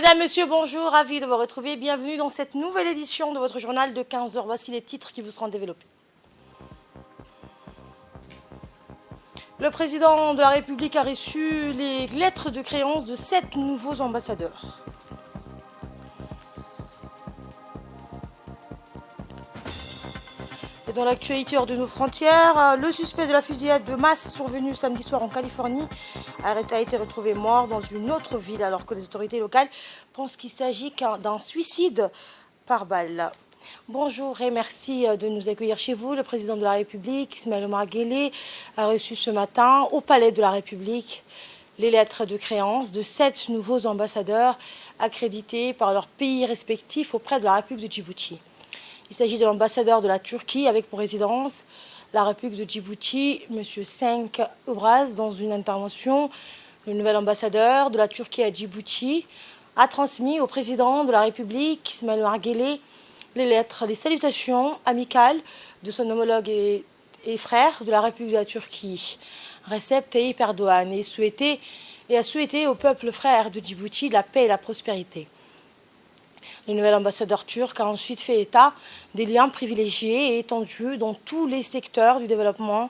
Mesdames, Messieurs, bonjour, ravi de vous retrouver. Bienvenue dans cette nouvelle édition de votre journal de 15 heures. Voici les titres qui vous seront développés. Le président de la République a reçu les lettres de créance de 7 nouveaux ambassadeurs. Et dans l'actualité hors de nos frontières, le suspect de la fusillade de masse survenue samedi soir en Californie a été retrouvé mort dans une autre ville alors que les autorités locales pensent qu'il s'agit d'un suicide par balle. Bonjour et merci de nous accueillir chez vous. Le président de la République, Ismaël Omar Guelleh, a reçu ce matin au Palais de la République les lettres de créance de 7 nouveaux ambassadeurs accrédités par leurs pays respectifs auprès de la République de Djibouti. Il s'agit de l'ambassadeur de la Turquie avec pour résidence la République de Djibouti, M. Cenk Ubraz. Dans une intervention, le nouvel ambassadeur de la Turquie à Djibouti a transmis au président de la République, Ismaël Omar Guelleh, les lettres, les salutations amicales de son homologue et frère de la République de la Turquie, Recep Tayyip Erdogan, et a souhaité au peuple frère de Djibouti la paix et la prospérité. Le nouvel ambassadeur turc a ensuite fait état des liens privilégiés et étendus dans tous les secteurs du développement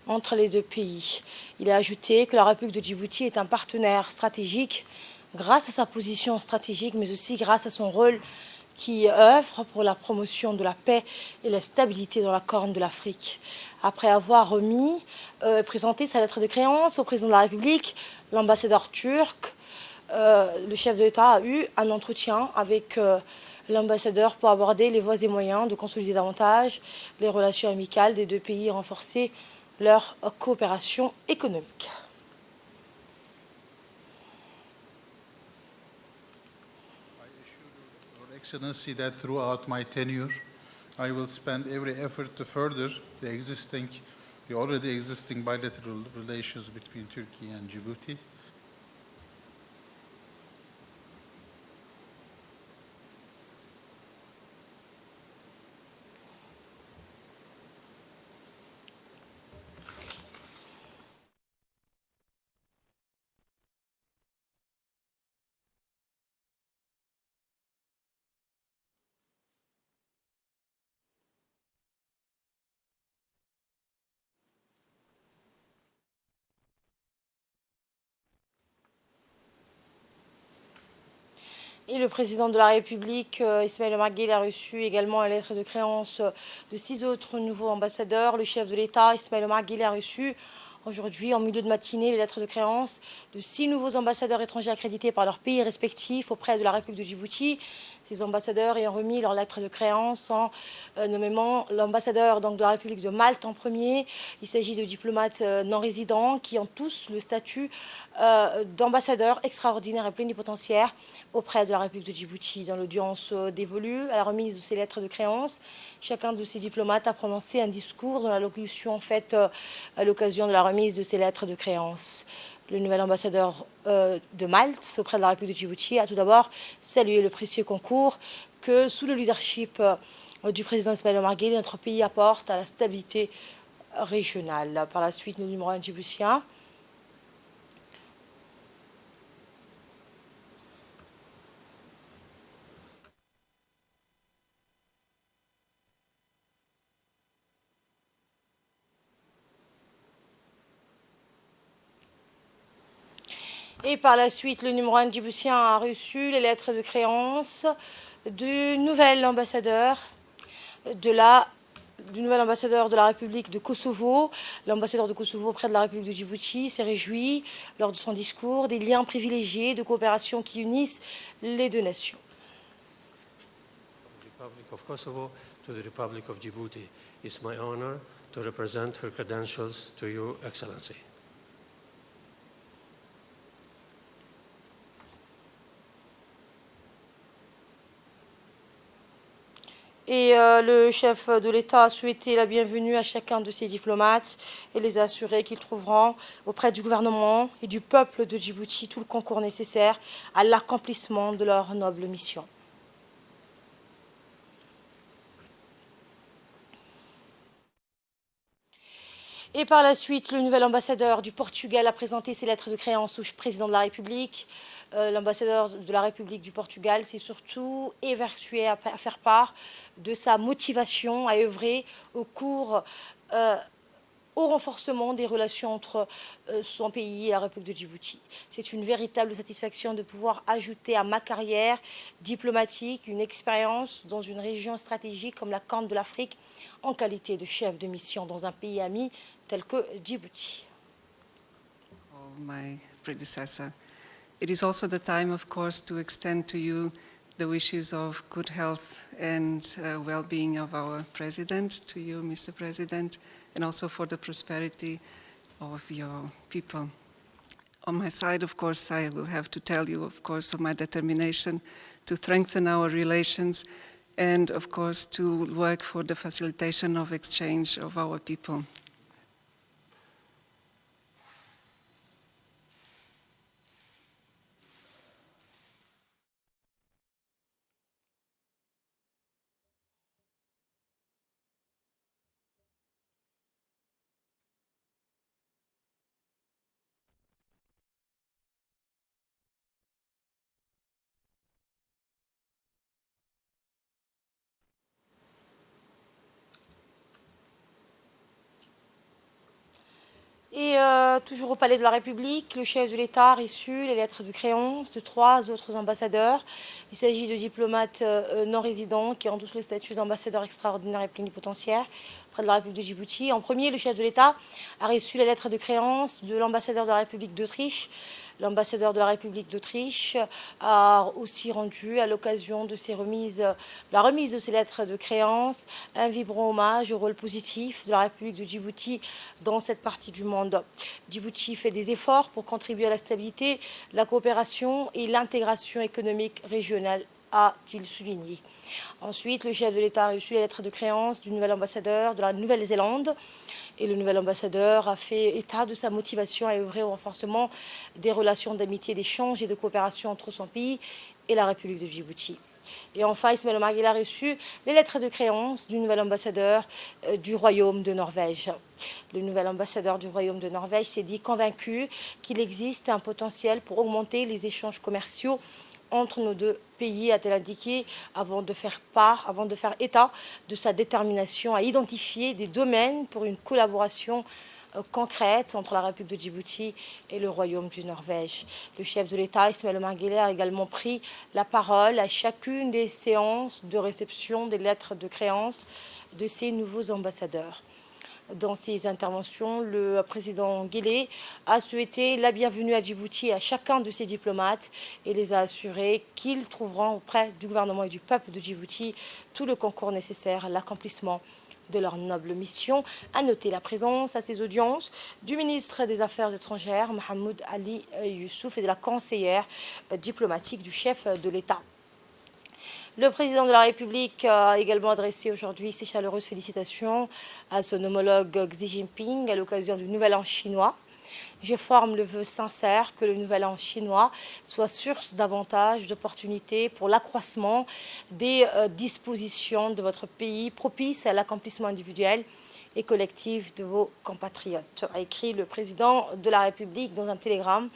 entre les deux pays. Il a ajouté que la République de Djibouti est un partenaire stratégique grâce à sa position stratégique, mais aussi grâce à son rôle qui œuvre pour la promotion de la paix et la stabilité dans la Corne de l'Afrique. Après avoir présenté sa lettre de créance au président de la République, l'ambassadeur turc, le chef de l'État a eu un entretien avec l'ambassadeur pour aborder les voies et moyens de consolider davantage les relations amicales des deux pays et renforcer leur coopération économique. Your Excellency, that throughout my tenure, I will spend every effort to further the already existing bilateral relations between Turkey and Djibouti. Et le président de la République, Ismaël Omar Guelleh, a reçu également la lettre de créance de 6 autres nouveaux ambassadeurs. Le chef de l'État, Ismaël Omar Guelleh, a reçu aujourd'hui, en milieu de matinée, les lettres de créance de 6 nouveaux ambassadeurs étrangers accrédités par leurs pays respectifs auprès de la République de Djibouti. Ces ambassadeurs ayant remis leurs lettres de créance en nommément l'ambassadeur de la République de Malte en premier. Il s'agit de diplomates non résidents qui ont tous le statut d'ambassadeurs extraordinaires et plénipotentiaires auprès de la République de Djibouti. Dans l'audience dévolue à la remise de ces lettres de créance, chacun de ces diplomates a prononcé un discours dans l'allocution faite à l'occasion de la remise de ces lettres de créance. Le nouvel ambassadeur de Malte auprès de la République de Djibouti a tout d'abord salué le précieux concours que, sous le leadership du président Ismaël Omar Guelleh, notre pays apporte à la stabilité régionale. Par la suite, le numéro 1 djiboutien. Et par la suite, le numéro 1 djiboutien a reçu les lettres de créance du nouvel ambassadeur de la République de Kosovo. L'ambassadeur de Kosovo auprès de la République de Djibouti s'est réjoui lors de son discours des liens privilégiés de coopération qui unissent les deux nations. Republic of Kosovo to the Republic of Djibouti. It's my honor to represent her credentials to Your Excellency. Et le chef de l'État a souhaité la bienvenue à chacun de ces diplomates et les a assurés qu'ils trouveront auprès du gouvernement et du peuple de Djibouti tout le concours nécessaire à l'accomplissement de leur noble mission. Et par la suite, le nouvel ambassadeur du Portugal a présenté ses lettres de créance au président de la République. L'ambassadeur de la République du Portugal s'est surtout évertué à faire part de sa motivation à œuvrer au renforcement des relations entre son pays et la République de Djibouti. C'est une véritable satisfaction de pouvoir ajouter à ma carrière diplomatique une expérience dans une région stratégique comme la Corne de l'Afrique en qualité de chef de mission dans un pays ami tel que Djibouti. My predecessor. It is also the time, of course, to extend to you the wishes of good health and well-being of our President, to you, Mr. President, and also for the prosperity of your people. On my side, of course, I will have to tell you, of course, of my determination to strengthen our relations and, of course, to work for the facilitation of exchange of our people. Et toujours au Palais de la République, le chef de l'État a reçu les lettres de créance de 3 autres ambassadeurs. Il s'agit de diplomates non résidents qui ont tous le statut d'ambassadeur extraordinaire et plénipotentiaire près de la République de Djibouti. En premier, le chef de l'État a reçu les lettres de créance de l'ambassadeur de la République d'Autriche. L'ambassadeur de la République d'Autriche a aussi rendu, à l'occasion de la remise de ces lettres de créance, un vibrant hommage au rôle positif de la République de Djibouti dans cette partie du monde. Djibouti fait des efforts pour contribuer à la stabilité, la coopération et l'intégration économique régionale, a-t-il souligné. Ensuite, le chef de l'État a reçu les lettres de créance du nouvel ambassadeur de la Nouvelle-Zélande. Et le nouvel ambassadeur a fait état de sa motivation à œuvrer au renforcement des relations d'amitié, d'échange et de coopération entre son pays et la République de Djibouti. Et enfin, Ismaël Omar Guelleh a reçu les lettres de créance du nouvel ambassadeur du Royaume de Norvège. Le nouvel ambassadeur du Royaume de Norvège s'est dit convaincu qu'il existe un potentiel pour augmenter les échanges commerciaux entre nos deux pays, a-t-elle indiqué, avant de faire état de sa détermination à identifier des domaines pour une collaboration concrète entre la République de Djibouti et le Royaume du Norvège. Le chef de l'État, Ismaël Omar Guelleh, a également pris la parole à chacune des séances de réception des lettres de créance de ces nouveaux ambassadeurs. Dans ses interventions, le président Guelleh a souhaité la bienvenue à Djibouti à chacun de ses diplomates et les a assurés qu'ils trouveront auprès du gouvernement et du peuple de Djibouti tout le concours nécessaire à l'accomplissement de leur noble mission. À noter la présence à ces audiences du ministre des Affaires étrangères, Mohamed Ali Youssouf, et de la conseillère diplomatique du chef de l'État. Le président de la République a également adressé aujourd'hui ses chaleureuses félicitations à son homologue Xi Jinping à l'occasion du Nouvel An chinois. Je forme le vœu sincère que le Nouvel An chinois soit source davantage d'opportunités pour l'accroissement des dispositions de votre pays propices à l'accomplissement individuel et collectif de vos compatriotes, a écrit le président de la République dans un télégramme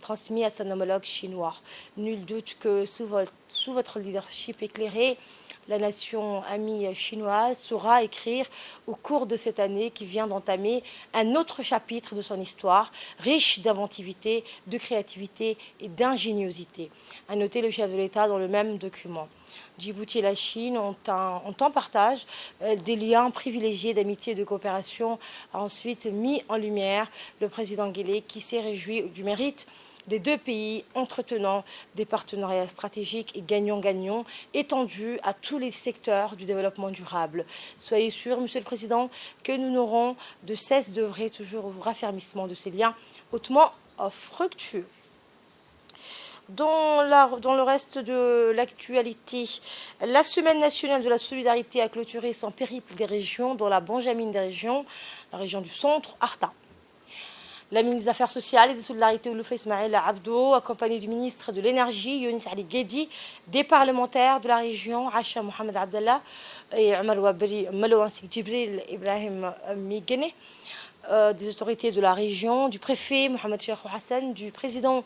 transmis à son homologue chinois. Nul doute que sous votre leadership éclairé, la nation amie chinoise saura écrire au cours de cette année qui vient d'entamer un autre chapitre de son histoire, riche d'inventivité, de créativité et d'ingéniosité. A noter le chef de l'État dans le même document. Djibouti et la Chine ont en partage des liens privilégiés d'amitié et de coopération, a ensuite mis en lumière le président Guelleh qui s'est réjoui du mérite des deux pays entretenant des partenariats stratégiques et gagnant-gagnant étendus à tous les secteurs du développement durable. Soyez sûr, Monsieur le Président, que nous n'aurons de cesse d'œuvrer toujours au raffermissement de ces liens hautement fructueux. Dans le reste de l'actualité, la Semaine nationale de la solidarité a clôturé son périple des régions, dont la Benjamine des régions, la région du centre, Arta. La ministre des Affaires sociales et des Solidarités, Olofa Ismaël Abdo, accompagnée du ministre de l'Énergie, Younis Ali Guedi, des parlementaires de la région, Acha Mohamed Abdallah et Omar Wabri Malo, ainsi que Djibril Ibrahim Migene, des autorités de la région, du préfet Mohamed Cheikh Hassan, du président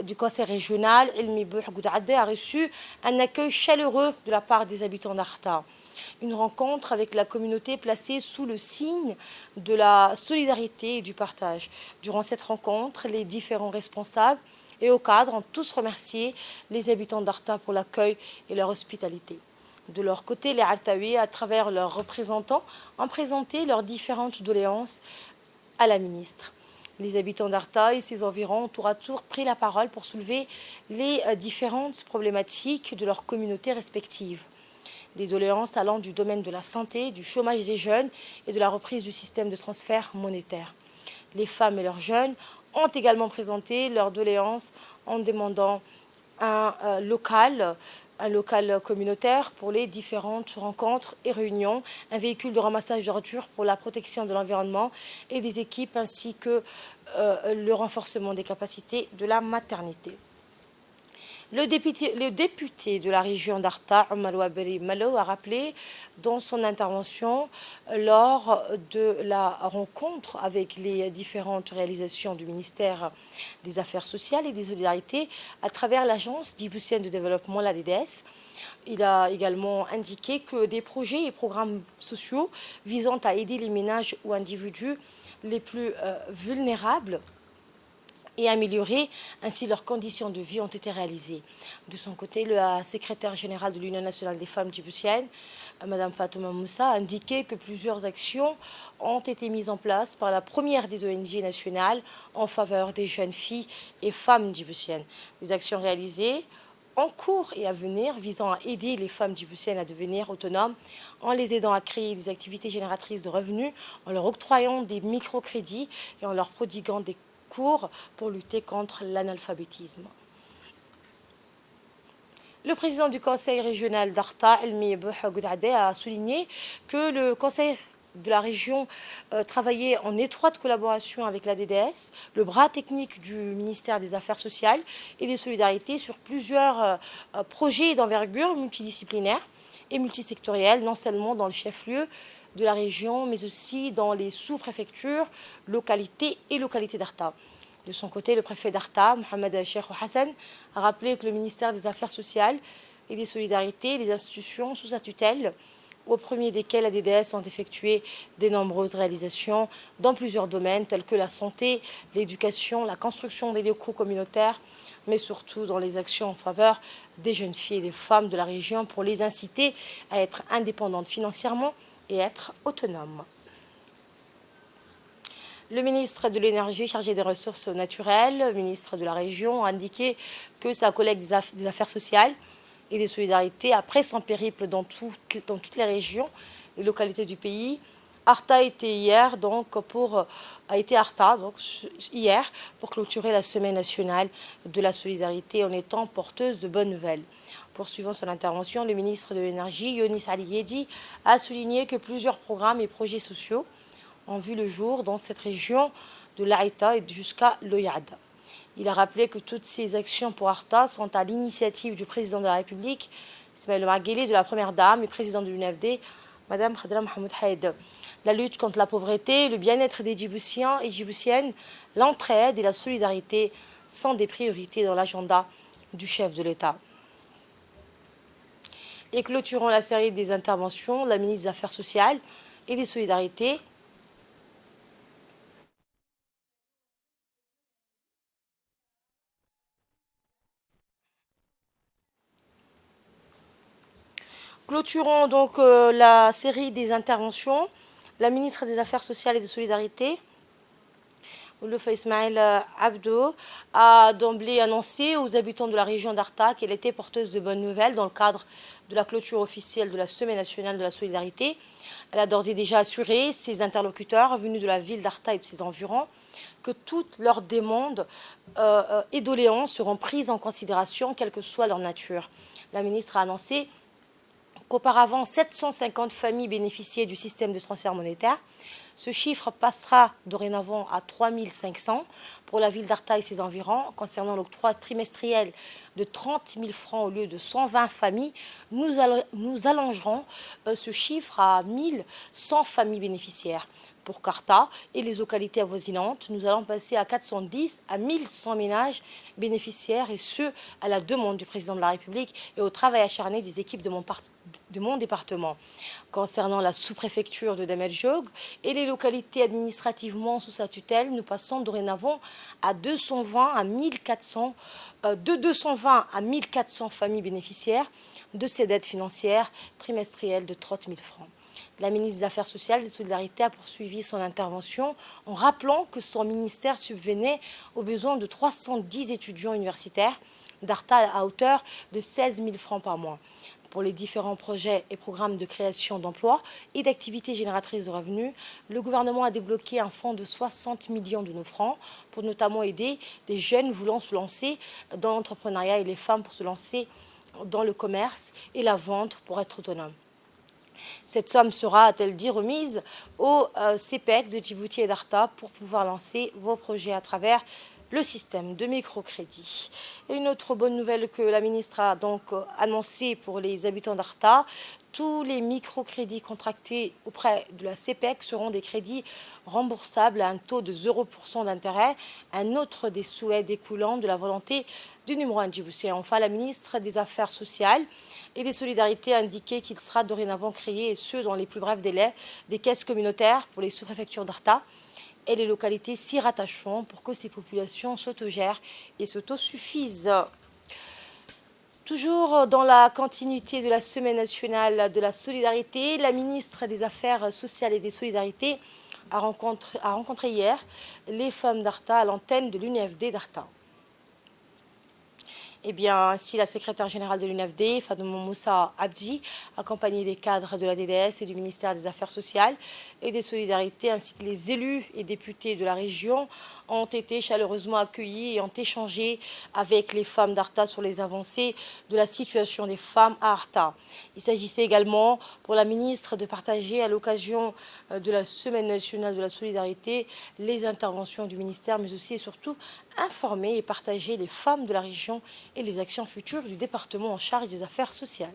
du conseil régional, Elmi Bouhgoudadé, a reçu un accueil chaleureux de la part des habitants d'Arta. Une rencontre avec la communauté placée sous le signe de la solidarité et du partage. Durant cette rencontre, les différents responsables et au cadre ont tous remercié les habitants d'Arta pour l'accueil et leur hospitalité. De leur côté, les Artaouis, à travers leurs représentants, ont présenté leurs différentes doléances à la ministre. Les habitants d'Arta et ses environs ont tour à tour pris la parole pour soulever les différentes problématiques de leurs communautés respectives. Des doléances allant du domaine de la santé, du chômage des jeunes et de la reprise du système de transfert monétaire. Les femmes et leurs jeunes ont également présenté leurs doléances en demandant un local communautaire pour les différentes rencontres et réunions, un véhicule de ramassage d'ordures pour la protection de l'environnement et des équipes ainsi que le renforcement des capacités de la maternité. Le député de la région d'Arta, Omar Wabri Malo, a rappelé dans son intervention lors de la rencontre avec les différentes réalisations du ministère des Affaires sociales et des Solidarités à travers l'agence djiboutienne de développement, la DDS. Il a également indiqué que des projets et programmes sociaux visant à aider les ménages ou individus les plus vulnérables et améliorer ainsi leurs conditions de vie ont été réalisées. De son côté, la secrétaire générale de l'Union nationale des femmes djiboutiennes, Mme Fatouma Moussa, a indiqué que plusieurs actions ont été mises en place par la première des ONG nationales en faveur des jeunes filles et femmes djiboutiennes. Des actions réalisées en cours et à venir visant à aider les femmes djiboutiennes à devenir autonomes en les aidant à créer des activités génératrices de revenus, en leur octroyant des microcrédits et en leur prodiguant des cours pour lutter contre l'analphabétisme. Le président du conseil régional d'Arta, Elmi Bouhgoudadé, a souligné que le conseil de la région travaillait en étroite collaboration avec la DDS, le bras technique du ministère des Affaires sociales et des Solidarités, sur plusieurs projets d'envergure multidisciplinaire et multisectoriels, non seulement dans le chef-lieu de la région, mais aussi dans les sous-préfectures, localités d'Arta. De son côté, le préfet d'Arta, Mohamed Cheikh Hassan, a rappelé que le ministère des Affaires sociales et des Solidarités, les institutions sous sa tutelle, au premier desquels la DDS ont effectué de nombreuses réalisations dans plusieurs domaines tels que la santé, l'éducation, la construction des locaux communautaires, mais surtout dans les actions en faveur des jeunes filles et des femmes de la région pour les inciter à être indépendantes financièrement et être autonomes. Le ministre de l'Énergie chargé des ressources naturelles, le ministre de la région, a indiqué que sa collègue des Affaires sociales et des Solidarités, après son périple dans toutes les régions et localités du pays, Arta a été hier pour clôturer la semaine nationale de la solidarité en étant porteuse de bonnes nouvelles. Poursuivant son intervention, le ministre de l'Énergie, Younis Ali Guedi, a souligné que plusieurs programmes et projets sociaux ont vu le jour dans cette région de l'Aïta et jusqu'à l'Oyad. Il a rappelé que toutes ces actions pour Arta sont à l'initiative du président de la République, Ismaël Margueli, de la première dame et président de l'UNFD, Mme Khadra Mohamed Haïd. La lutte contre la pauvreté, le bien-être des Djiboutiens et Djiboutiennes, l'entraide et la solidarité sont des priorités dans l'agenda du chef de l'État. Et clôturant la série des interventions, la ministre des Affaires sociales et des Solidarités Clôturons donc la série des interventions. La ministre des Affaires sociales et des Solidarités, Olofa Ismaël Abdo, a d'emblée annoncé aux habitants de la région d'Arta qu'elle était porteuse de bonnes nouvelles dans le cadre de la clôture officielle de la Semaine nationale de la solidarité. Elle a d'ores et déjà assuré ses interlocuteurs venus de la ville d'Arta et de ses environs que toutes leurs demandes et doléances seront prises en considération, quelle que soit leur nature. La ministre a annoncé qu'auparavant, 750 familles bénéficiaient du système de transfert monétaire. Ce chiffre passera dorénavant à 3500 pour la ville d'Arta et ses environs. Concernant l'octroi trimestriel de 30 000 francs au lieu de 120 familles, nous allongerons ce chiffre à 1100 familles bénéficiaires. Pour Karta et les localités avoisinantes, nous allons passer à 410 à 1100 ménages bénéficiaires, et ce, à la demande du président de la République et au travail acharné des équipes de mon département. Concernant la sous-préfecture de Dameljog et les localités administrativement sous sa tutelle, nous passons dorénavant à 220 à 1400 familles bénéficiaires de ces aides financières trimestrielles de 30 000 francs. La ministre des Affaires sociales et des Solidarités a poursuivi son intervention en rappelant que son ministère subvenait aux besoins de 310 étudiants universitaires d'Arta à hauteur de 16 000 francs par mois. Pour les différents projets et programmes de création d'emplois et d'activités génératrices de revenus, le gouvernement a débloqué un fonds de 60 millions de nos francs pour notamment aider les jeunes voulant se lancer dans l'entrepreneuriat et les femmes pour se lancer dans le commerce et la vente pour être autonomes. Cette somme sera, a-t-elle dit, remise au CPEC de Djibouti et d'Arta pour pouvoir lancer vos projets à travers le système de microcrédit. Et une autre bonne nouvelle que la ministre a donc annoncée pour les habitants d'Arta, tous les microcrédits contractés auprès de la CPEC seront des crédits remboursables à un taux de 0% d'intérêt, un autre des souhaits découlant de la volonté du numéro 1 djiboutien. Enfin, la ministre des Affaires sociales et des Solidarités a indiqué qu'il sera dorénavant créé, et ce dans les plus brefs délais, des caisses communautaires pour les sous-préfectures d'Arta et les localités s'y rattachant pour que ces populations s'autogèrent et s'autosuffisent. Toujours dans la continuité de la Semaine nationale de la solidarité, la ministre des Affaires sociales et des Solidarités a rencontré hier les femmes d'Arta à l'antenne de l'UNFD d'Arta. Eh bien, ainsi, la secrétaire générale de l'UNFD, Fatouma Moussa Abdi, accompagnée des cadres de la DDS et du ministère des Affaires sociales et des Solidarités, ainsi que les élus et députés de la région, ont été chaleureusement accueillis et ont échangé avec les femmes d'Arta sur les avancées de la situation des femmes à Arta. Il s'agissait également pour la ministre de partager à l'occasion de la Semaine nationale de la solidarité les interventions du ministère, mais aussi et surtout informer et partager les femmes de la région et les actions futures du département en charge des affaires sociales.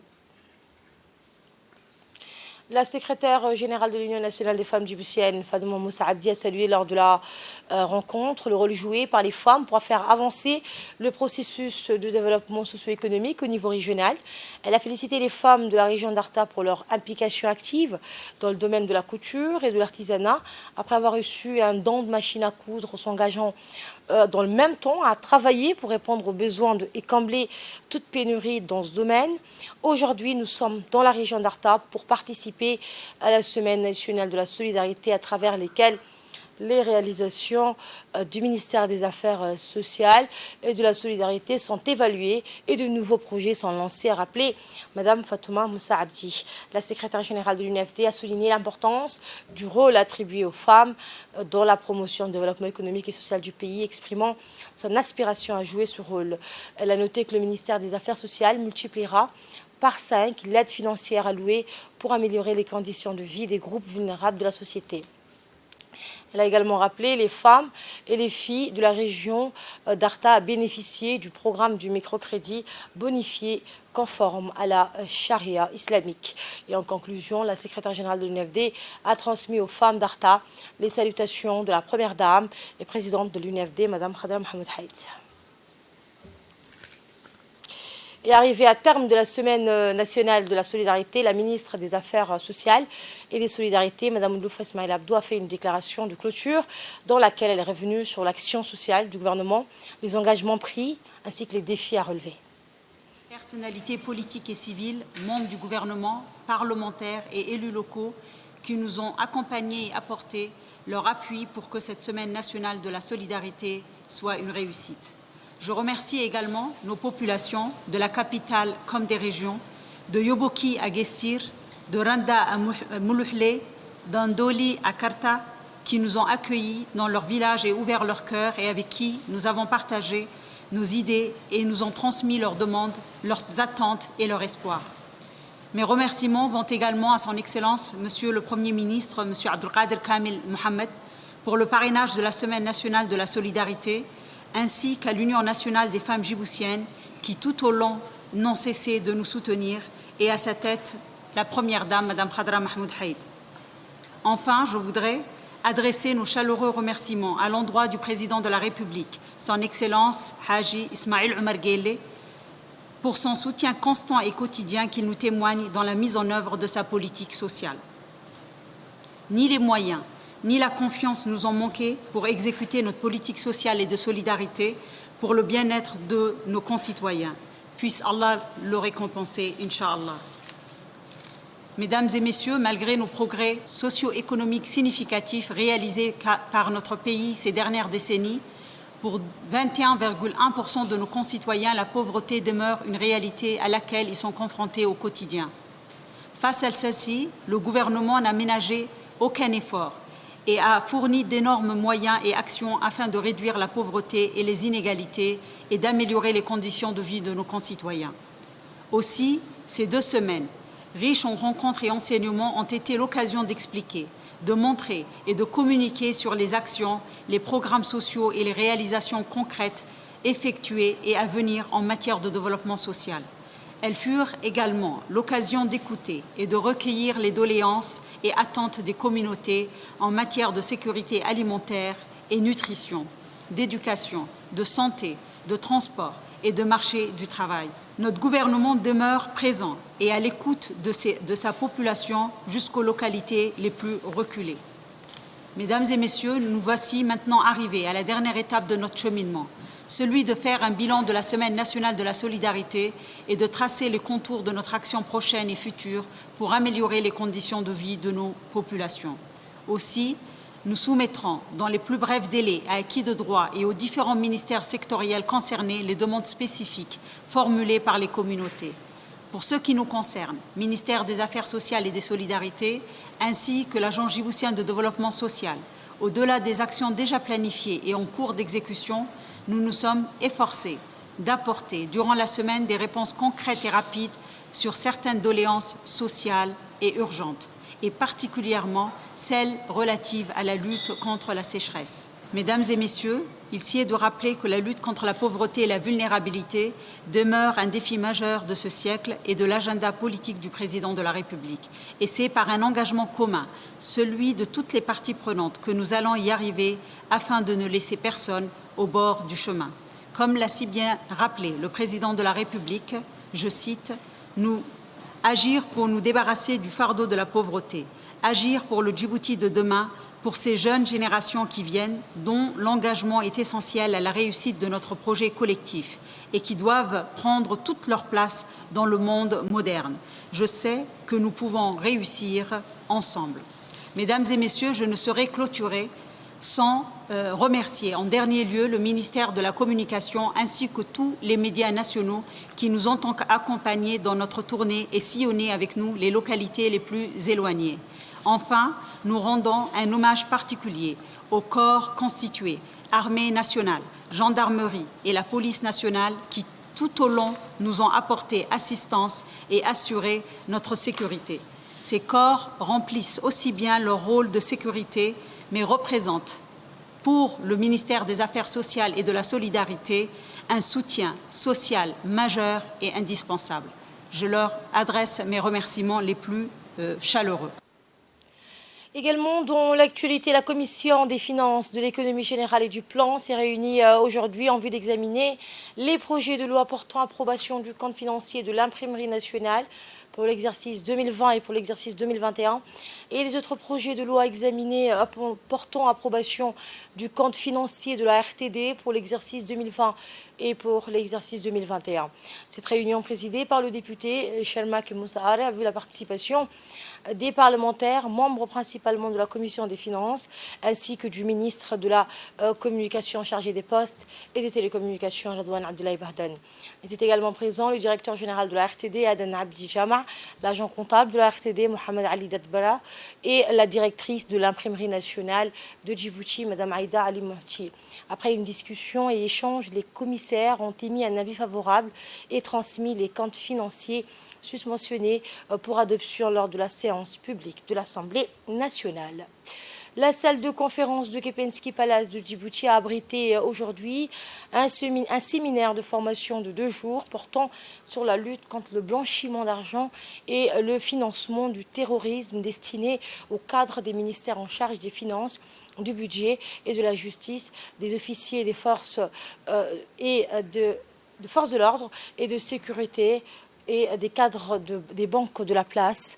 La secrétaire générale de l'Union nationale des femmes djiboutiennes, Fatouma Moussa Abdi, a salué lors de la rencontre le rôle joué par les femmes pour faire avancer le processus de développement socio-économique au niveau régional. Elle a félicité les femmes de la région d'Arta pour leur implication active dans le domaine de la couture et de l'artisanat, après avoir reçu un don de machine à coudre, s'engageant dans le même temps à travailler pour répondre aux besoins et combler toute pénurie dans ce domaine. Aujourd'hui, nous sommes dans la région d'Arta pour participer à la Semaine nationale de la solidarité, à travers lesquelles les réalisations du ministère des Affaires sociales et de la solidarité sont évaluées et de nouveaux projets sont lancés, a rappelé Mme Fatouma Moussa Abdi. La secrétaire générale de l'UNFD a souligné l'importance du rôle attribué aux femmes dans la promotion du développement économique et social du pays, exprimant son aspiration à jouer ce rôle. Elle a noté que le ministère des Affaires sociales multipliera par 5 l'aide financière allouée pour améliorer les conditions de vie des groupes vulnérables de la société. Elle a également rappelé les femmes et les filles de la région d'Arta à bénéficier du programme du microcrédit bonifié conforme à la charia islamique. Et en conclusion, la secrétaire générale de l'UNFD a transmis aux femmes d'Arta les salutations de la première dame et présidente de l'UNFD, Mme Khadra Mohamed Haït. Et arrivée à terme de la Semaine nationale de la solidarité, la ministre des Affaires sociales et des Solidarités, Mme Loufa Ismail Abdou, a fait une déclaration de clôture dans laquelle elle est revenue sur l'action sociale du gouvernement, les engagements pris ainsi que les défis à relever. Personnalités politiques et civiles, membres du gouvernement, parlementaires et élus locaux qui nous ont accompagnés et apporté leur appui pour que cette Semaine nationale de la solidarité soit une réussite. Je remercie également nos populations de la capitale comme des régions, de Yoboki à Guestir, de Randa à Moulouhlé, d'Andoli à Karta, qui nous ont accueillis dans leur village et ouvert leur cœur et avec qui nous avons partagé nos idées et nous ont transmis leurs demandes, leurs attentes et leurs espoirs. Mes remerciements vont également à son Excellence, Monsieur le Premier ministre, Monsieur Abdelkader Kamil Mohamed, pour le parrainage de la Semaine nationale de la solidarité, ainsi qu'à l'Union nationale des femmes djiboutiennes, qui tout au long n'ont cessé de nous soutenir, et à sa tête, la Première Dame, Madame Khadra Mahmoud Haïd. Enfin, je voudrais adresser nos chaleureux remerciements à l'endroit du Président de la République, son Excellence Haji Ismaïl Omar Guelleh, pour son soutien constant et quotidien qu'il nous témoigne dans la mise en œuvre de sa politique sociale. Ni les moyens, ni la confiance nous ont manqué pour exécuter notre politique sociale et de solidarité pour le bien-être de nos concitoyens. Puisse Allah le récompenser, Inch'Allah. Mesdames et messieurs, malgré nos progrès socio-économiques significatifs réalisés par notre pays ces dernières décennies, pour 21,1% de nos concitoyens, la pauvreté demeure une réalité à laquelle ils sont confrontés au quotidien. Face à celle-ci, le gouvernement n'a ménagé aucun effort et a fourni d'énormes moyens et actions afin de réduire la pauvreté et les inégalités et d'améliorer les conditions de vie de nos concitoyens. Aussi, ces 2 semaines, riches en rencontres et enseignements, ont été l'occasion d'expliquer, de montrer et de communiquer sur les actions, les programmes sociaux et les réalisations concrètes effectuées et à venir en matière de développement social. Elles furent également l'occasion d'écouter et de recueillir les doléances et attentes des communautés en matière de sécurité alimentaire et nutrition, d'éducation, de santé, de transport et de marché du travail. Notre gouvernement demeure présent et à l'écoute de sa population jusqu'aux localités les plus reculées. Mesdames et messieurs, nous voici maintenant arrivés à la dernière étape de notre cheminement, celui de faire un bilan de la Semaine nationale de la solidarité et de tracer les contours de notre action prochaine et future pour améliorer les conditions de vie de nos populations. Aussi, nous soumettrons dans les plus brefs délais à acquis de droit et aux différents ministères sectoriels concernés les demandes spécifiques formulées par les communautés. Pour ce qui nous concerne, ministère des Affaires sociales et des Solidarités, ainsi que l'Agence djiboutien de développement social, au-delà des actions déjà planifiées et en cours d'exécution, nous nous sommes efforcés d'apporter durant la semaine des réponses concrètes et rapides sur certaines doléances sociales et urgentes, et particulièrement celles relatives à la lutte contre la sécheresse. Mesdames et messieurs, il sied de rappeler que la lutte contre la pauvreté et la vulnérabilité demeure un défi majeur de ce siècle et de l'agenda politique du Président de la République. Et c'est par un engagement commun, celui de toutes les parties prenantes, que nous allons y arriver afin de ne laisser personne au bord du chemin. Comme l'a si bien rappelé le Président de la République, je cite, « Nous agir pour nous débarrasser du fardeau de la pauvreté, agir pour le Djibouti de demain, pour ces jeunes générations qui viennent, dont l'engagement est essentiel à la réussite de notre projet collectif et qui doivent prendre toute leur place dans le monde moderne. Je sais que nous pouvons réussir ensemble. » Mesdames et messieurs, je ne saurais clôturer sans remercier en dernier lieu le ministère de la Communication ainsi que tous les médias nationaux qui nous ont accompagnés dans notre tournée et sillonné avec nous les localités les plus éloignées. Enfin, nous rendons un hommage particulier aux corps constitués, Armée nationale, Gendarmerie et la Police nationale qui tout au long nous ont apporté assistance et assuré notre sécurité. Ces corps remplissent aussi bien leur rôle de sécurité, mais représentent pour le ministère des Affaires sociales et de la Solidarité un soutien social majeur et indispensable. Je leur adresse mes remerciements les plus chaleureux. Également, dans l'actualité, la Commission des finances, de l'économie générale et du plan s'est réunie aujourd'hui en vue d'examiner les projets de loi portant approbation du compte financier de l'imprimerie nationale pour l'exercice 2020 et pour l'exercice 2021 et les autres projets de loi examinés portant approbation du compte financier de la RTD pour l'exercice 2020 et pour l'exercice 2021. Cette réunion présidée par le député Shelmak Moussahar a vu la participation des parlementaires, membres principalement de la Commission des finances, ainsi que du ministre de la Communication chargé des postes et des télécommunications, Radouane Abdoulaye Bahdan. Était également présent le directeur général de la RTD, Adan Abdi Jama, l'agent comptable de la RTD, Mohamed Ali Dadbara, et la directrice de l'imprimerie nationale de Djibouti, Madame Aïda Ali Mohti. Après une discussion et échange, les commissaires commissaires ont émis un avis favorable et transmis les comptes financiers susmentionnés pour adoption lors de la séance publique de l'Assemblée nationale. La salle de conférence de Kepensky Palace de Djibouti a abrité aujourd'hui un séminaire de formation de 2 jours portant sur la lutte contre le blanchiment d'argent et le financement du terrorisme destiné au cadre des ministères en charge des finances, du budget et de la justice, des officiers des forces de forces de l'ordre et de sécurité et des cadres des banques de la place.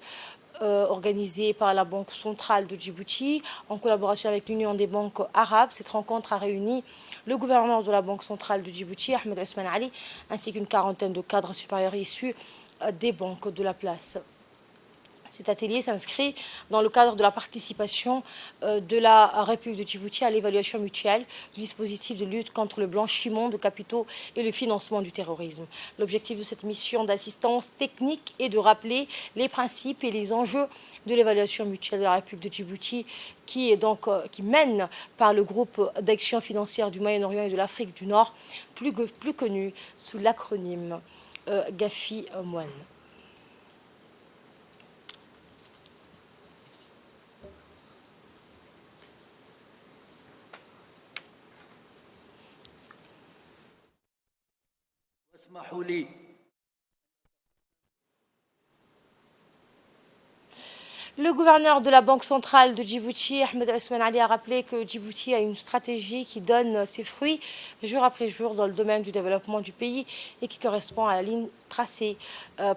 Organisée par la Banque centrale de Djibouti en collaboration avec l'Union des banques arabes. Cette rencontre a réuni le gouverneur de la Banque centrale de Djibouti, Ahmed Ousmane Ali, ainsi qu'une quarantaine de cadres supérieurs issus des banques de la place. Cet atelier s'inscrit dans le cadre de la participation de la République de Djibouti à l'évaluation mutuelle du dispositif de lutte contre le blanchiment de capitaux et le financement du terrorisme. L'objectif de cette mission d'assistance technique est de rappeler les principes et les enjeux de l'évaluation mutuelle de la République de Djibouti qui mène par le groupe d'action financière du Moyen-Orient et de l'Afrique du Nord, plus connu sous l'acronyme GAFI-MOAN. Le gouverneur de la Banque centrale de Djibouti, Ahmed Ousmane Ali, a rappelé que Djibouti a une stratégie qui donne ses fruits jour après jour dans le domaine du développement du pays et qui correspond à la ligne tracée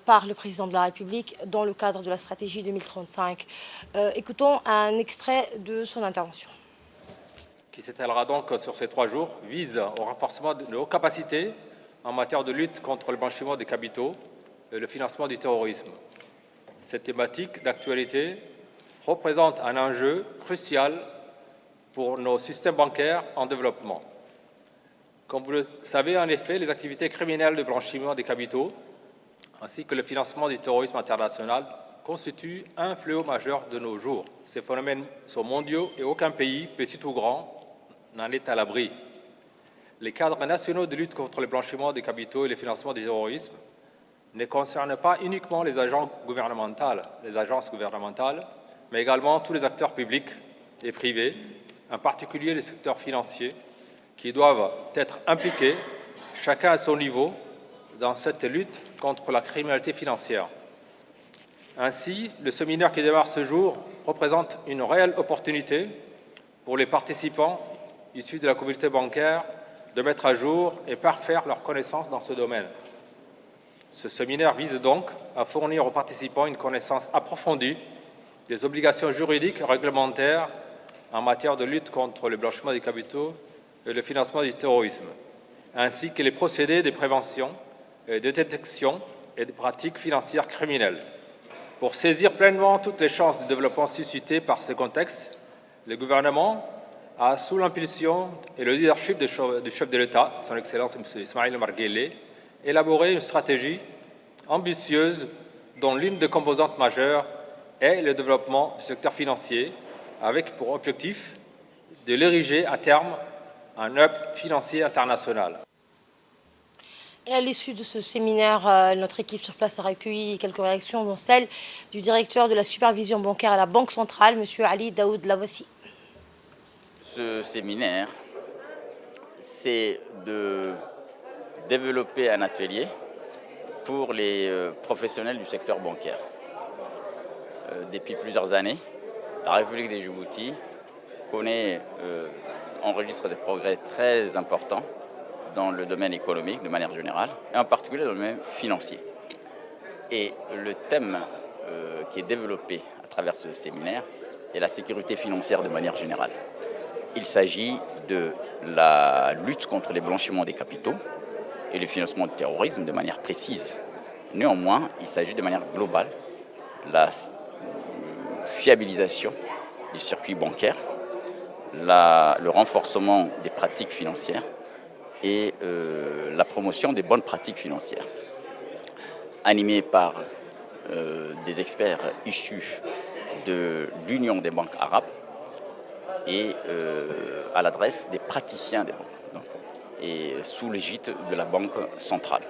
par le président de la République dans le cadre de la stratégie 2035. Écoutons un extrait de son intervention. Qui s'étalera donc sur ces 3 jours, vise au renforcement de nos capacités en matière de lutte contre le blanchiment des capitaux et le financement du terrorisme. Cette thématique d'actualité représente un enjeu crucial pour nos systèmes bancaires en développement. Comme vous le savez, en effet, les activités criminelles de blanchiment des capitaux ainsi que le financement du terrorisme international constituent un fléau majeur de nos jours. Ces phénomènes sont mondiaux et aucun pays, petit ou grand, n'en est à l'abri. Les cadres nationaux de lutte contre le blanchiment des capitaux et le financement du terrorisme ne concernent pas uniquement les agences gouvernementales, mais également tous les acteurs publics et privés, en particulier les secteurs financiers, qui doivent être impliqués, chacun à son niveau, dans cette lutte contre la criminalité financière. Ainsi, le séminaire qui démarre ce jour représente une réelle opportunité pour les participants issus de la communauté bancaire de mettre à jour et parfaire leurs connaissances dans ce domaine. Ce séminaire vise donc à fournir aux participants une connaissance approfondie des obligations juridiques et réglementaires en matière de lutte contre le blanchiment des capitaux et le financement du terrorisme, ainsi que les procédés de prévention et de détection et de pratiques financières criminelles. Pour saisir pleinement toutes les chances de développement suscitées par ce contexte, le gouvernement a, sous l'impulsion et le leadership du chef de l'État, son Excellence M. Ismaïl Omar Guelleh, élaboré une stratégie ambitieuse dont l'une des composantes majeures est le développement du secteur financier, avec pour objectif de l'ériger à terme en hub financier international. Et à l'issue de ce séminaire, notre équipe sur place a recueilli quelques réactions, dont celle du directeur de la supervision bancaire à la Banque centrale, M. Ali Daoud Lavossi. Ce séminaire, c'est de développer un atelier pour les professionnels du secteur bancaire. Depuis plusieurs années, la République de Djibouti enregistre des progrès très importants dans le domaine économique de manière générale, et en particulier dans le domaine financier. Et le thème qui est développé à travers ce séminaire est la sécurité financière de manière générale. Il s'agit de la lutte contre les blanchiments des capitaux et le financement du terrorisme de manière précise. Néanmoins, il s'agit de manière globale la fiabilisation du circuit bancaire, le renforcement des pratiques financières et la promotion des bonnes pratiques financières. Animé par des experts issus de l'Union des banques arabes et à l'adresse des praticiens des banques. Donc, et sous l'égide de la Banque centrale.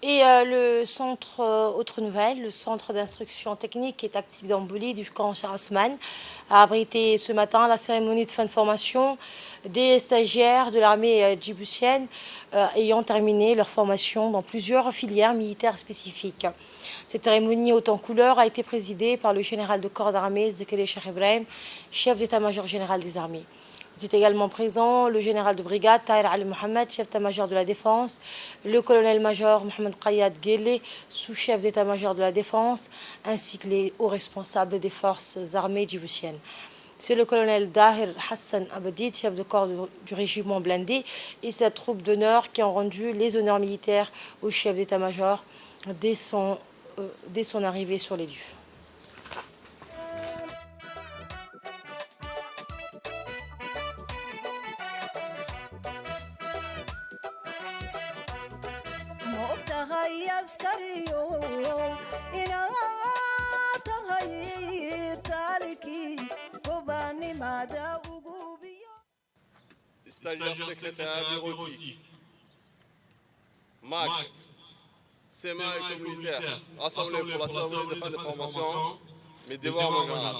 Et le centre, autre nouvelle, le centre d'instruction technique et tactique d'Ambouli du camp Cheikh Ousmane a abrité ce matin la cérémonie de fin de formation des stagiaires de l'armée djiboutienne ayant terminé leur formation dans plusieurs filières militaires spécifiques. Cette cérémonie haute en couleur a été présidée par le général de corps d'armée Zakaria Cheikh Ibrahim, chef d'état-major général des armées. Était également présent le général de brigade Tahir Ali Mohamed, chef d'état-major de la défense, le colonel-major Mohamed Qayad Guélé, sous-chef d'état-major de la défense, ainsi que les hauts responsables des forces armées djiboutiennes. C'est le colonel Dahir Hassan Abadid, chef de corps du régiment blindé, et sa troupe d'honneur qui ont rendu les honneurs militaires au chef d'état-major dès son arrivée sur les lieux. Stagiaire secrétaire bureautique, MAC, CMA et communautaire, rassemblés pour la cérémonie de fin de formation, mes devoirs en général.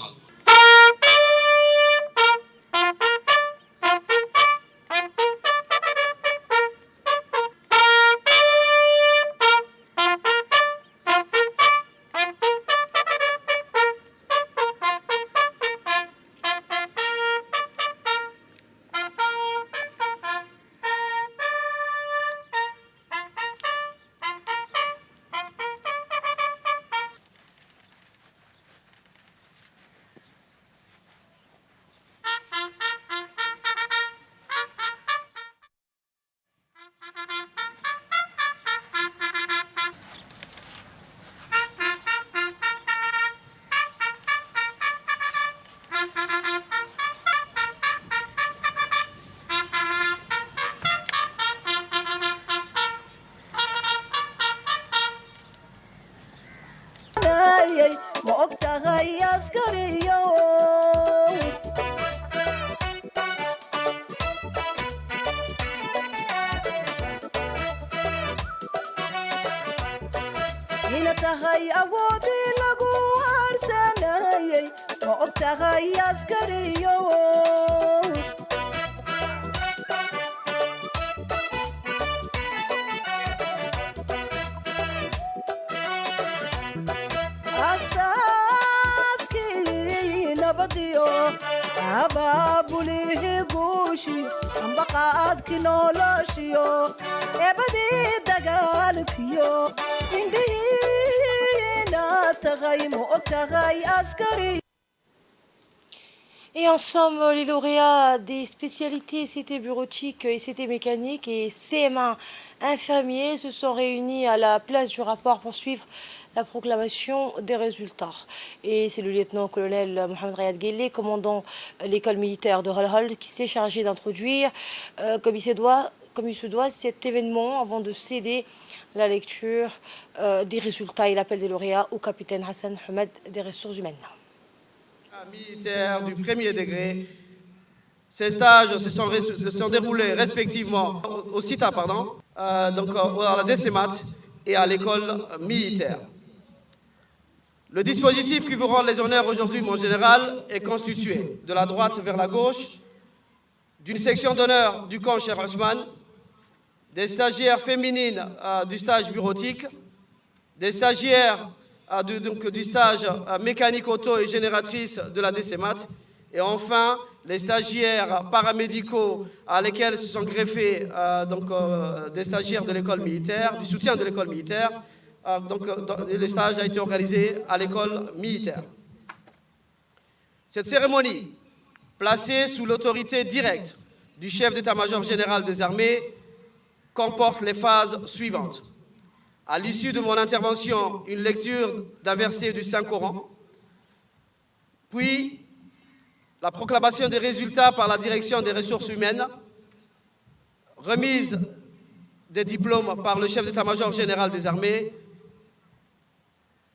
Et en somme, les lauréats des spécialités CT bureautique et CT mécanique et CM1 infirmier se sont réunis à la place du rapport pour suivre la proclamation des résultats. Et c'est le lieutenant-colonel Mohamed Rayad Guélé, commandant l'école militaire de Holhol, qui s'est chargé d'introduire, comme il se doit, cet événement avant de céder la lecture des résultats et l'appel des lauréats au capitaine Hassan Hamed des ressources humaines. Militaires du premier degré, ces stages se sont déroulés respectivement au CITA, à la DCMAT et à l'école militaire. Le dispositif qui vous rend les honneurs aujourd'hui, mon général, est constitué de la droite vers la gauche, d'une section d'honneur du camp Cheikh Ousmane, des stagiaires féminines du stage bureautique, des stagiaires du stage mécanique auto et génératrice de la DCMAT, et enfin les stagiaires paramédicaux à lesquels se sont greffés des stagiaires de l'école militaire, du soutien de l'école militaire. Le stage a été organisé à l'école militaire. Cette cérémonie, placée sous l'autorité directe du chef d'état-major général des armées, comporte les phases suivantes. À l'issue de mon intervention, une lecture d'un verset du Saint-Coran, puis la proclamation des résultats par la direction des ressources humaines, remise des diplômes par le chef d'état-major général des armées.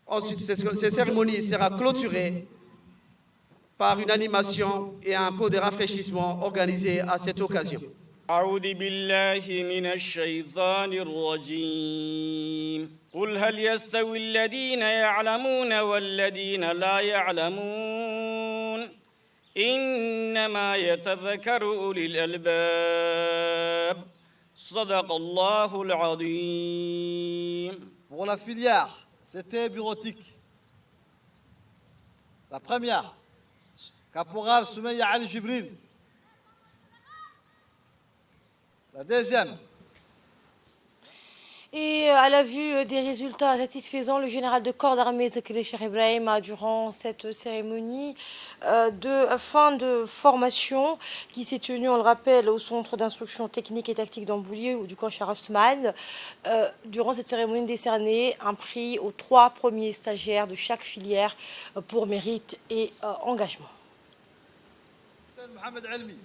Ensuite, cette cérémonie sera clôturée par une animation et un pot de rafraîchissement organisé à cette occasion. أعوذ بالله من الشيطان الرجيم قل هل يستوي الذين يعلمون والذين لا يعلمون إنما يتذكر أولي الألباب صدق الله العظيم. Pour la filière, c'était bureautique. La première, Caporal Soumeya Ali Jibril. La deuxième. Et à la vue des résultats satisfaisants, le général de corps d'armée Zakri Cheikh Ibrahim a, durant cette cérémonie de fin de formation qui s'est tenue, on le rappelle, au centre d'instruction technique et tactique d'Amboulier ou du camp Shah Osman, durant cette cérémonie décerné un prix aux 3 premiers stagiaires de chaque filière pour mérite et engagement. Mohamed Elmi.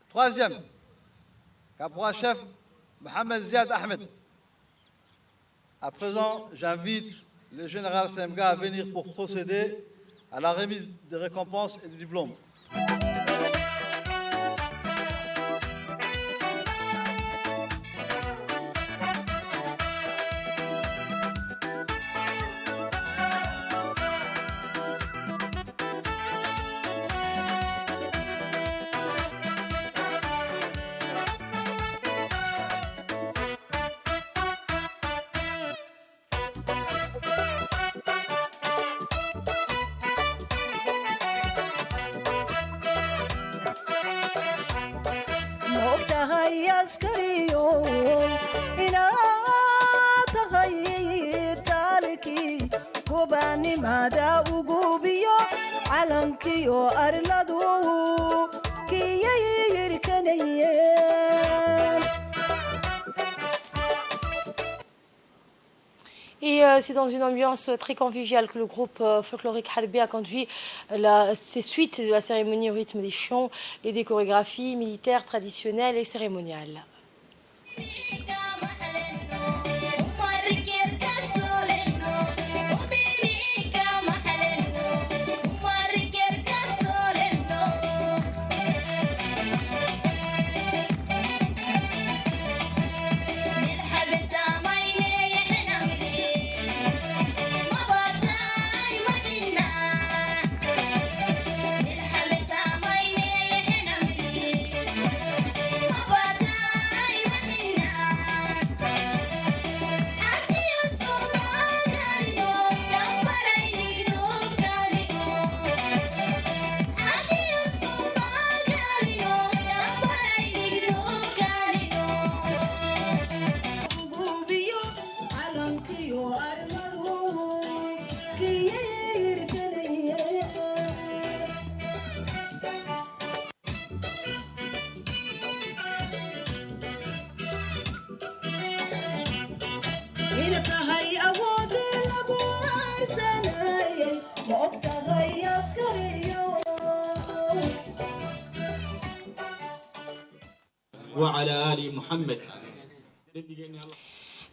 Troisième, caporal-chef Mohamed Ziad Ahmed. À présent, j'invite le général Semga à venir pour procéder à la remise des récompenses et des diplômes. Et c'est dans une ambiance très conviviale que le groupe folklorique Harbi a conduit ses suites de la cérémonie au rythme des chants et des chorégraphies militaires traditionnelles et cérémoniales.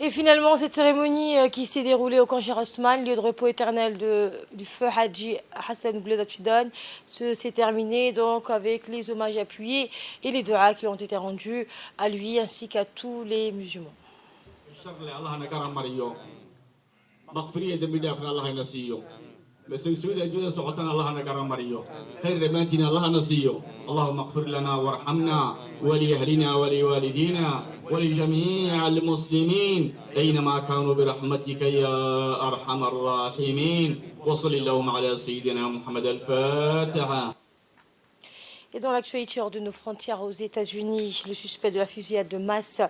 Et finalement, cette cérémonie qui s'est déroulée au camp Shah Osman, lieu de repos éternel du feu Hadji Hassan Ouled Abchidan, s'est terminée donc avec les hommages appuyés et les duas qui ont été rendus à lui ainsi qu'à tous les musulmans. مسوسود أجود سقطنا الله نكرم مريو خير رماتنا الله نسيو اللهم اغفر لنا وارحمنا ولأهلنا ولوالدينا ولجميع المسلمين أينما كانوا برحمتك يا أرحم الراحمين وصل اللهم على سيدنا محمد الفاتحة. Et dans l'actualité hors de nos frontières aux États-Unis, le suspect de la fusillade de masse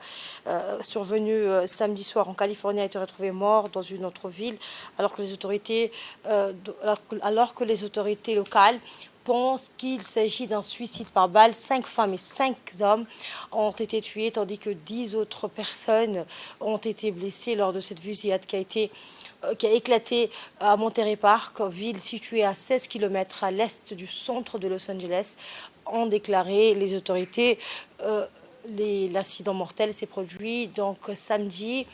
survenue samedi soir en Californie a été retrouvé mort dans une autre ville, alors que les autorités locales pensent qu'il s'agit d'un suicide par balle. 5 femmes et 5 hommes ont été tués, tandis que 10 autres personnes ont été blessées lors de cette fusillade qui a éclaté à Monterey Park, ville située à 16 km à l'est du centre de Los Angeles. Ont déclaré les autorités. L'incident mortel s'est produit donc samedi.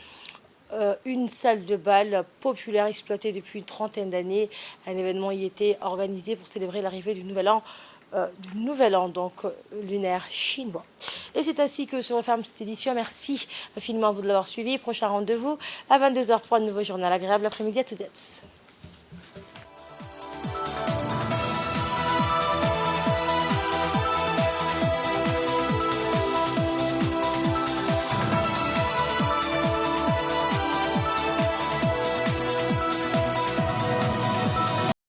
Une salle de bal populaire exploitée depuis une trentaine d'années. Un événement y était organisé pour célébrer l'arrivée du nouvel an du nouvel an donc lunaire chinois. Et c'est ainsi que se referme cette édition. Merci infiniment à vous de l'avoir suivi. Prochain rendez-vous à 22h pour un nouveau journal agréable après-midi à toutes et à tous.